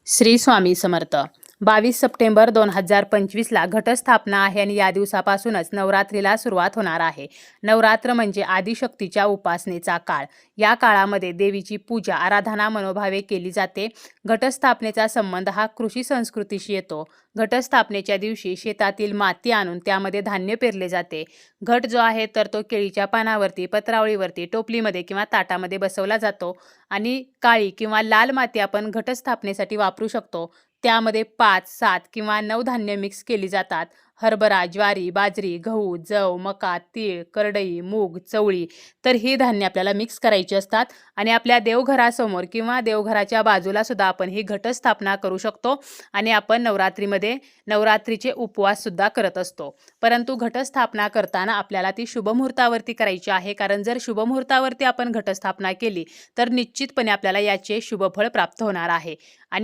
Shri Swami Samarth. 22 September 2025ला घटस्थापना आहे आणि या दिवसापासूनच नवरात्रीला सुरुवात होणार आहे. नवरात्र म्हणजे आदिशक्तीच्या उपासनेचा काळ. या काळामध्ये देवीची पूजा, आराधना मनोभावे केली जाते. घटस्थापनेचा संबंध हा कृषी संस्कृतीशी येतो. घटस्थापनेच्या दिवशी शेतातील माती आणून त्यामध्ये धान्य पेरले जाते. घट जो आहे तर तो केळीच्या पानावरती, पत्रावळीवरती, टोपलीमध्ये किंवा ताटामध्ये बसवला जातो आणि काळी किंवा लाल माती आपण घटस्थापनेसाठी वापरू शकतो. त्यामध्ये 5, 7 किंवा 9 धान्य मिक्स केली जातात. हरभरा, ज्वारी, बाजरी, गहू, जव, मका, तीळ, करडई, मूग, चवळी. तर ही धान्य आपल्याला मिक्स करायची असतात आणि आपल्या देवघरासमोर किंवा देवघराच्या बाजूला सुद्धा आपण ही घटस्थापना करू शकतो आणि आपण नवरात्रीमध्ये नवरात्रीचे उपवास सुद्धा करत असतो. परंतु घटस्थापना करताना आपल्याला ती शुभमुहूर्तावरती करायची आहे, कारण जर शुभमुहूर्तावरती आपण घटस्थापना केली तर निश्चितपणे आपल्याला याचे शुभफळ प्राप्त होणार आहे. आणि